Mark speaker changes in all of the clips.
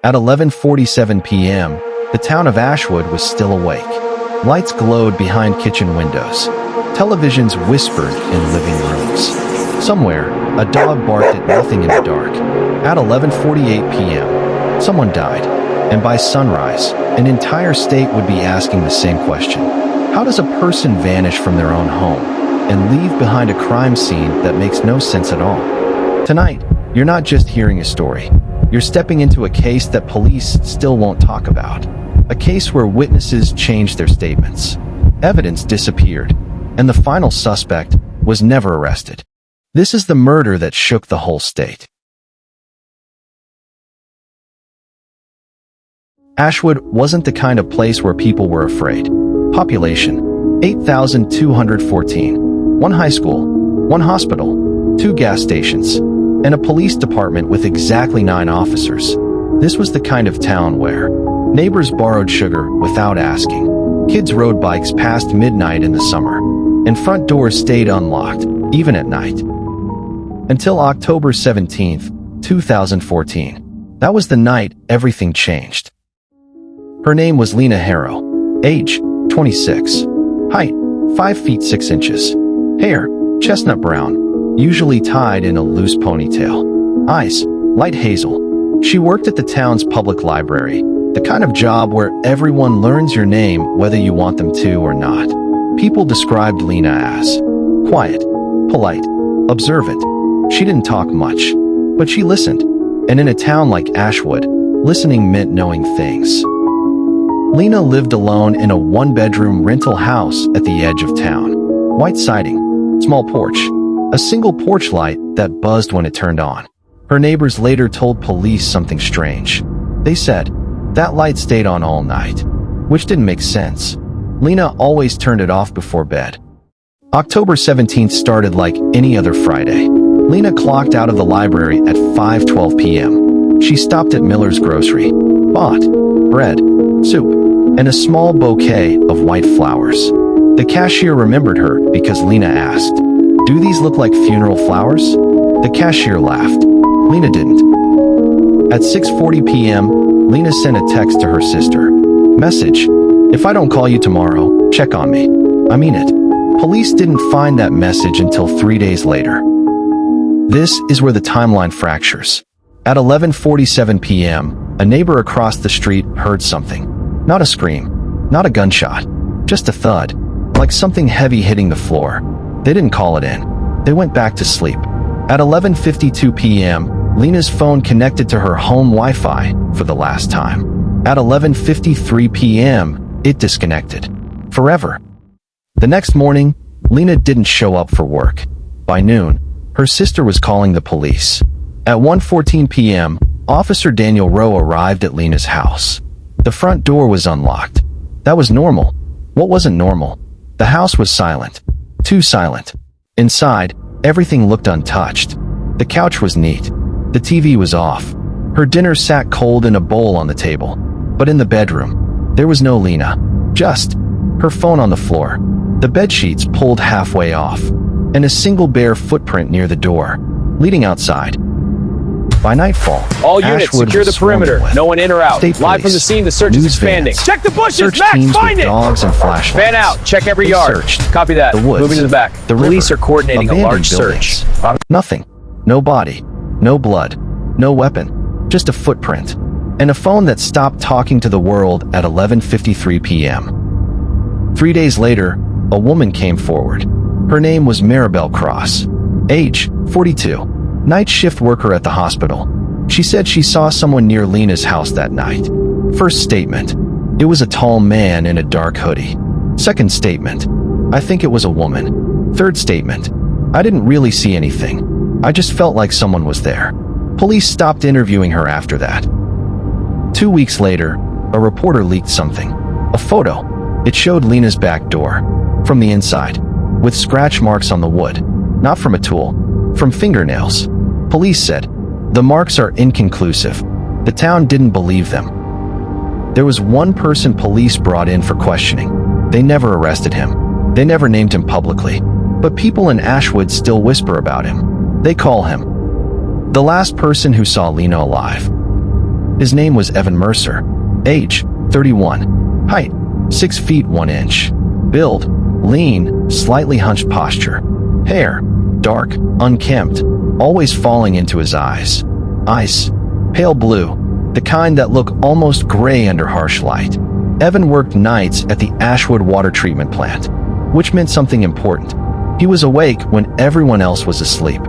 Speaker 1: At 11:47 p.m., the town of Ashwood was still awake. Lights glowed behind kitchen windows. Televisions whispered in living rooms. Somewhere, a dog barked at nothing in the dark. At 11:48 p.m., someone died, and by sunrise, an entire state would be asking the same question. How does a person vanish from their own home and leave behind a crime scene that makes no sense at all? Tonight, you're not just hearing a story. You're stepping into a case that police still won't talk about. A case where witnesses changed their statements. Evidence disappeared, and the final suspect was never arrested. This is the murder that shook the whole state. Ashwood wasn't the kind of place where people were afraid. Population: 8,214. One high school, one hospital, 2 gas stations, and a police department with exactly 9 officers. This was the kind of town where neighbors borrowed sugar without asking, kids rode bikes past midnight in the summer, and front doors stayed unlocked, even at night. Until October 17th, 2014. That was the night everything changed. Her name was Lena Harrow. Age: 26. Height: 5 feet 6 inches. Hair: chestnut brown, usually tied in a loose ponytail. Eyes: light hazel. She worked at the town's public library, the kind of job where everyone learns your name whether you want them to or not. People described Lena as quiet, polite, observant. She didn't talk much, but she listened. And in a town like Ashwood, listening meant knowing things. Lena lived alone in a 1-bedroom rental house at the edge of town. White siding, small porch, a single porch light that buzzed when it turned on. Her neighbors later told police something strange. They said that light stayed on all night, which didn't make sense. Lena always turned it off before bed. October 17th started like any other Friday. Lena clocked out of the library at 5:12 p.m. She stopped at Miller's Grocery, bought bread, soup, and a small bouquet of white flowers. The cashier remembered her because Lena asked, "Do these look like funeral flowers?" The cashier laughed. Lena didn't. At 6:40 p.m., Lena sent a text to her sister. Message: "If I don't call you tomorrow, check on me. I mean it." Police didn't find that message until 3 days later. This is where the timeline fractures. At 11:47 p.m., a neighbor across the street heard something. Not a scream, not a gunshot, just a thud, like something heavy hitting the floor. They didn't call it in. They went back to sleep. At 11:52 p.m., Lena's phone connected to her home Wi-Fi for the last time. At 11:53 p.m., it disconnected. Forever. The next morning, Lena didn't show up for work. By noon, her sister was calling the police. At 1:14 p.m., Officer Daniel Rowe arrived at Lena's house. The front door was unlocked. That was normal. What wasn't normal? The house was silent. Too silent. Inside, everything looked untouched. The couch was neat. The TV was off. Her dinner sat cold in a bowl on the table. But in the bedroom, there was no Lena. Just her phone on the floor, the bedsheets pulled halfway off, and a single bare footprint near the door, leading outside. By nightfall,
Speaker 2: all units
Speaker 1: Ashwood
Speaker 2: secure the
Speaker 1: was swarming
Speaker 2: perimeter.
Speaker 1: with
Speaker 2: No one in or out.
Speaker 1: state
Speaker 2: Live from the
Speaker 1: police,
Speaker 2: scene, the search is
Speaker 1: news
Speaker 2: expanding.
Speaker 1: vans,
Speaker 2: Check the bushes,
Speaker 1: search
Speaker 2: Max,
Speaker 1: teams
Speaker 2: find
Speaker 1: with
Speaker 2: it!
Speaker 1: dogs and flashlights.
Speaker 2: Fan out, check every
Speaker 1: They
Speaker 2: yard.
Speaker 1: searched
Speaker 2: Copy that.
Speaker 1: the woods,
Speaker 2: Moving to the back.
Speaker 1: the
Speaker 2: Police
Speaker 1: river,
Speaker 2: are coordinating a
Speaker 1: abandoned
Speaker 2: large search.
Speaker 1: buildings. Nothing. No body. No blood. No weapon. Just a footprint. And a phone that stopped talking to the world at 11:53 p.m. 3 days later, a woman came forward. Her name was Maribel Cross. Age: 42. Night shift worker at the hospital. She said she saw someone near Lena's house that night. First statement: it was a tall man in a dark hoodie. Second statement: I think it was a woman. Third statement: I didn't really see anything. I just felt like someone was there. Police stopped interviewing her after that. 2 weeks later, a reporter leaked something. A photo. It showed Lena's back door. From the inside. With scratch marks on the wood. Not from a tool. From fingernails. Police said, the marks are inconclusive. The town didn't believe them. There was one person police brought in for questioning. They never arrested him. They never named him publicly. But people in Ashwood still whisper about him. They call him the last person who saw Lena alive. His name was Evan Mercer. Age, 31. Height, 6 feet 1 inch. Build, lean, slightly hunched posture. Hair, dark, unkempt, always falling into his eyes. Eyes, pale blue, the kind that look almost gray under harsh light. Evan worked nights at the Ashwood water treatment plant, which meant something important. He was awake when everyone else was asleep.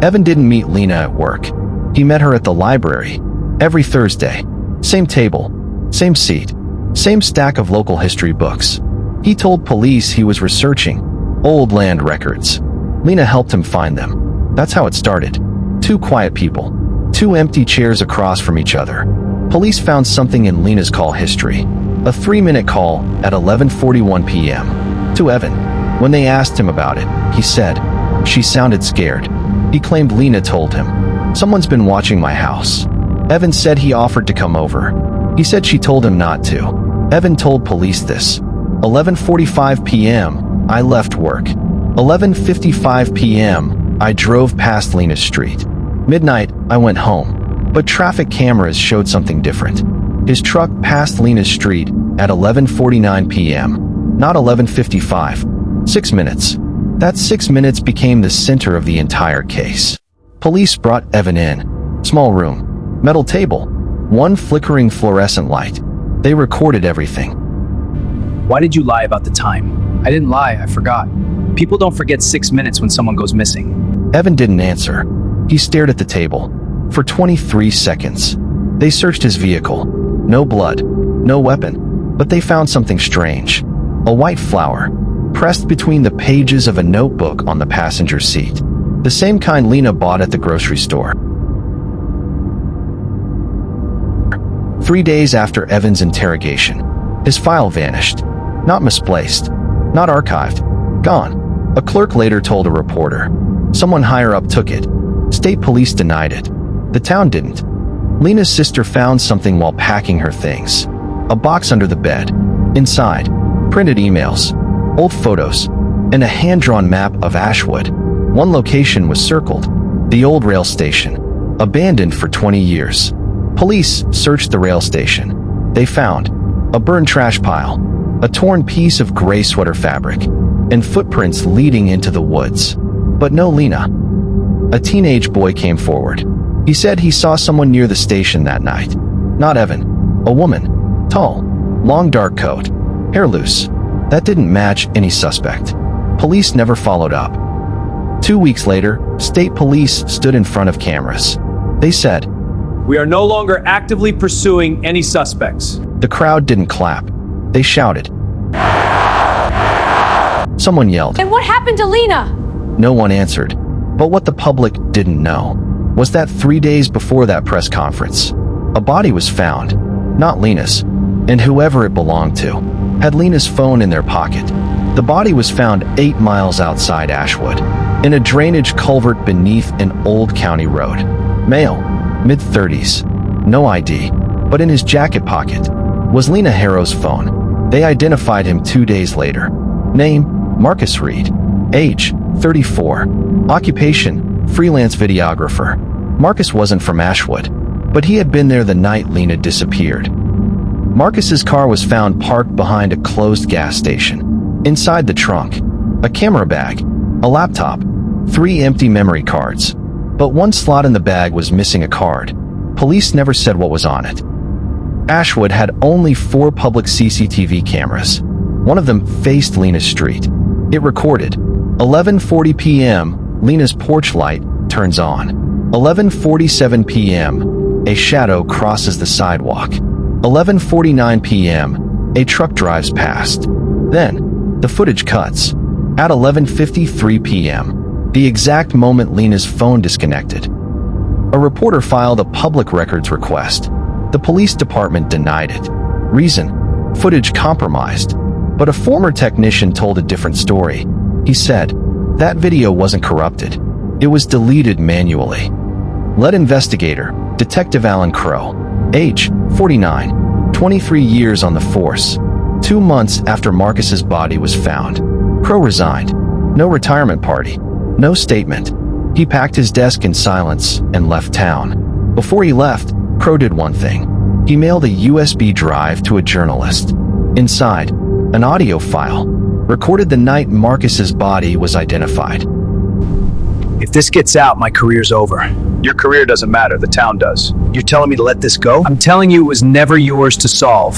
Speaker 1: Evan didn't meet Lena at work. He met her at the library, every Thursday. Same table, same seat, same stack of local history books. He told police he was researching old land records. Lena helped him find them. That's how it started. 2 quiet people, 2 empty chairs across from each other. Police found something in Lena's call history. A 3-minute call at 11:41 p.m. to Evan. When they asked him about it, he said, "She sounded scared." He claimed Lena told him, "Someone's been watching my house." Evan said he offered to come over. He said she told him not to. Evan told police this. 11:45 p.m., I left work. 11:55 p.m., I drove past Lena's street. Midnight, I went home. But traffic cameras showed something different. His truck passed Lena's street at 11:49 p.m., not 11:55. 6 minutes. That 6 minutes became the center of the entire case. Police brought Evan in. Small room. Metal table. 1 flickering fluorescent light. They recorded everything.
Speaker 2: Why did you lie about the time? I didn't lie, I forgot. People don't forget 6 minutes when someone goes missing.
Speaker 1: Evan didn't answer. He stared at the table. For 23 seconds. They searched his vehicle. No blood. No weapon. But they found something strange. A white flower, pressed between the pages of a notebook on the passenger seat. The same kind Lena bought at the grocery store. 3 days after Evan's interrogation, his file vanished. Not misplaced. Not archived. Gone. A clerk later told a reporter. Someone higher up took it. State police denied it. The town didn't. Lena's sister found something while packing her things. A box under the bed. Inside, printed emails, old photos, and a hand-drawn map of Ashwood. One location was circled. The old rail station. Abandoned for 20 years. Police searched the rail station. They found a burned trash pile, a torn piece of gray sweater fabric, and footprints leading into the woods. But no Lena. A teenage boy came forward. He said he saw someone near the station that night. Not Evan. A woman. Tall. Long dark coat. Hair loose. That didn't match any suspect. Police never followed up. 2 weeks later, state police stood in front of cameras. They said,
Speaker 2: We are no longer actively pursuing any suspects.
Speaker 1: The crowd didn't clap. They shouted. Someone yelled.
Speaker 3: And what happened to Lena?
Speaker 1: No one answered. But what the public didn't know was that 3 days before that press conference, a body was found, not Lena's, and whoever it belonged to had Lena's phone in their pocket. The body was found 8 miles outside Ashwood, in a drainage culvert beneath an old county road. Male, mid-30s, no ID, but in his jacket pocket was Lena Harrow's phone. They identified him 2 days later. Name, Marcus Reed. Age, 34. Occupation, freelance videographer. Marcus wasn't from Ashwood, but he had been there the night Lena disappeared. Marcus's car was found parked behind a closed gas station. Inside the trunk, a camera bag, a laptop, 3 empty memory cards. But one slot in the bag was missing a card. Police never said what was on it. Ashwood had only 4 public CCTV cameras. One of them faced Lena's street. It recorded. 11:40 p.m., Lena's porch light turns on. 11:47 p.m., a shadow crosses the sidewalk. 11:49 p.m., a truck drives past. Then, the footage cuts. At 11:53 p.m., the exact moment Lena's phone disconnected. A reporter filed a public records request. The police department denied it. Reason: footage compromised. But a former technician told a different story. He said, that video wasn't corrupted. It was deleted manually. Lead investigator, Detective Alan Crow. Age, 49. 23 years on the force. 2 months after Marcus's body was found. Crow resigned. No retirement party. No statement. He packed his desk in silence and left town. Before he left, Crow did one thing. He mailed a USB drive to a journalist. Inside, an audio file recorded the night Marcus's body was identified.
Speaker 2: If this gets out, my career's over. Your career doesn't matter, the town does. You're telling me to let this go? I'm telling you it was never yours to solve.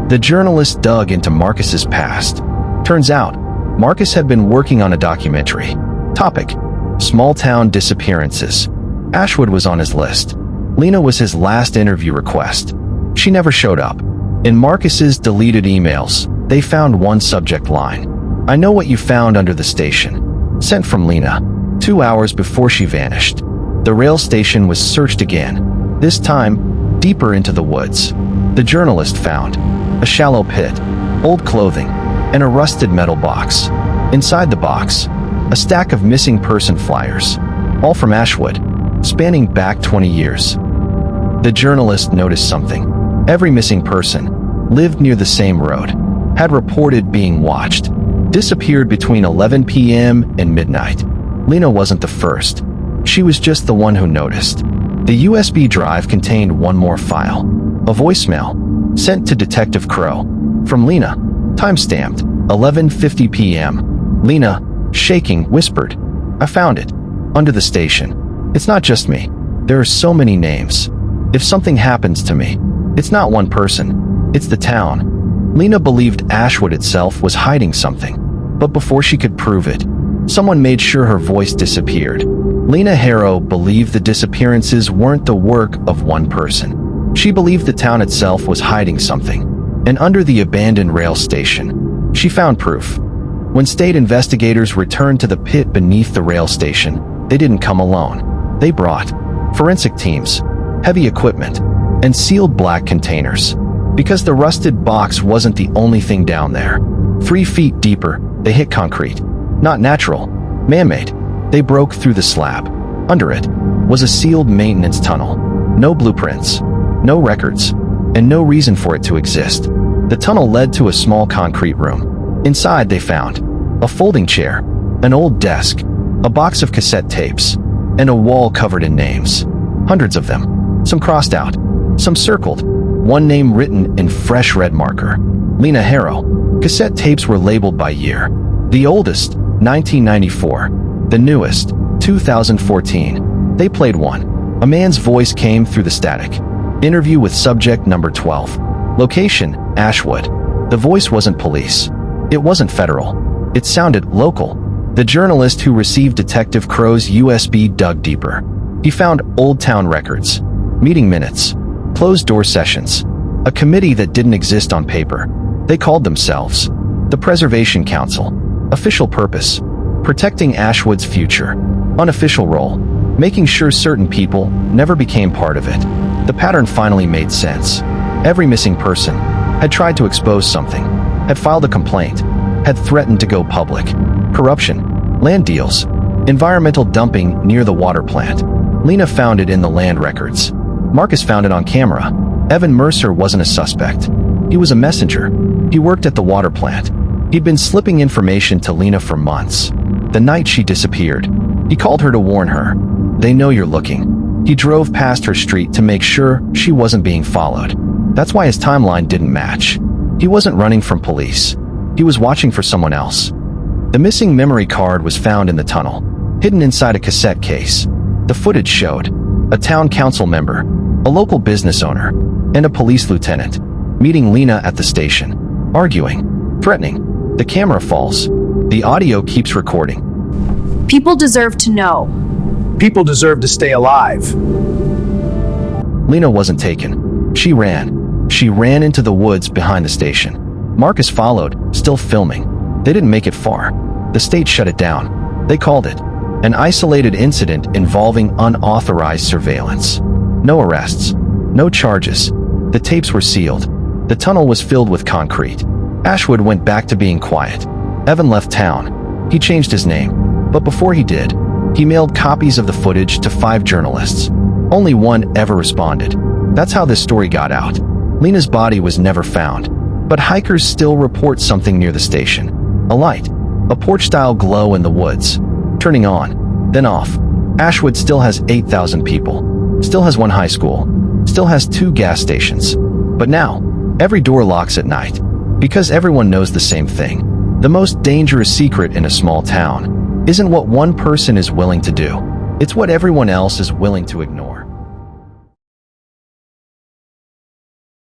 Speaker 1: The journalist dug into Marcus's past. Turns out, Marcus had been working on a documentary. Topic: small-town disappearances. Ashwood was on his list. Lena was his last interview request. She never showed up. In Marcus's deleted emails, they found one subject line. "I know what you found under the station." Sent from Lena, 2 hours before she vanished. The rail station was searched again, this time deeper into the woods. The journalist found a shallow pit, old clothing, and a rusted metal box. Inside the box, a stack of missing person flyers, all from Ashwood, spanning back 20 years. The journalist noticed something. Every missing person lived near the same road, had reported being watched, disappeared between 11 p.m. and midnight. Lena wasn't the first. She was just the one who noticed. The USB drive contained one more file, a voicemail sent to Detective Crow from Lena, time-stamped 11:50 p.m. Lena, shaking, whispered, "I found it. Under the station. It's not just me. There are so many names. If something happens to me, it's not one person. It's the town." Lena believed Ashwood itself was hiding something. But before she could prove it, someone made sure her voice disappeared. Lena Harrow believed the disappearances weren't the work of one person. She believed the town itself was hiding something. And under the abandoned rail station, she found proof. When state investigators returned to the pit beneath the rail station, they didn't come alone. They brought forensic teams, heavy equipment, and sealed black containers. Because the rusted box wasn't the only thing down there. 3 feet deeper, they hit concrete. Not natural, man-made. They broke through the slab. Under it was a sealed maintenance tunnel. No blueprints, no records, and no reason for it to exist. The tunnel led to a small concrete room. Inside they found a folding chair, an old desk, a box of cassette tapes, and a wall covered in names. Hundreds of them. Some crossed out, some circled, one name written in fresh red marker. Lena Harrow. Cassette tapes were labeled by year. The oldest, 1994. The newest, 2014. They played one. A man's voice came through the static. Interview with subject number 12. Location, Ashwood. The voice wasn't police. It wasn't federal. It sounded local. The journalist who received Detective Crow's USB dug deeper. He found old town records, meeting minutes, closed-door sessions, a committee that didn't exist on paper. They called themselves the Preservation Council. Official purpose: protecting Ashwood's future. Unofficial role: making sure certain people never became part of it. The pattern finally made sense. Every missing person had tried to expose something, had filed a complaint, had threatened to go public. Corruption, land deals, environmental dumping near the water plant. Lena found it in the land records. Marcus found it on camera. Evan Mercer wasn't a suspect. He was a messenger. He worked at the water plant. He'd been slipping information to Lena for months. The night she disappeared, he called her to warn her. "They know you're looking." He drove past her street to make sure she wasn't being followed. That's why his timeline didn't match. He wasn't running from police. He was watching for someone else. The missing memory card was found in the tunnel, hidden inside a cassette case. The footage showed a town council member, a local business owner, and a police lieutenant meeting Lena at the station, arguing, threatening. The camera falls. The audio keeps recording.
Speaker 3: People deserve to know.
Speaker 2: People deserve to stay alive.
Speaker 1: Lena wasn't taken. She ran. She ran into the woods behind the station. Marcus followed, still filming. They didn't make it far. The state shut it down. They called it an isolated incident involving unauthorized surveillance. No arrests. No charges. The tapes were sealed. The tunnel was filled with concrete. Ashwood went back to being quiet. Evan left town. He changed his name. But before he did, he mailed copies of the footage to 5 journalists. Only one ever responded. That's how this story got out. Lena's body was never found. But hikers still report something near the station. A light. A porch-style glow in the woods. Turning on, then off. Ashwood still has 8,000 people. still has one high school, still has 2 gas stations. But now, every door locks at night. Because everyone knows the same thing. The most dangerous secret in a small town isn't what one person is willing to do. It's what everyone else is willing to ignore.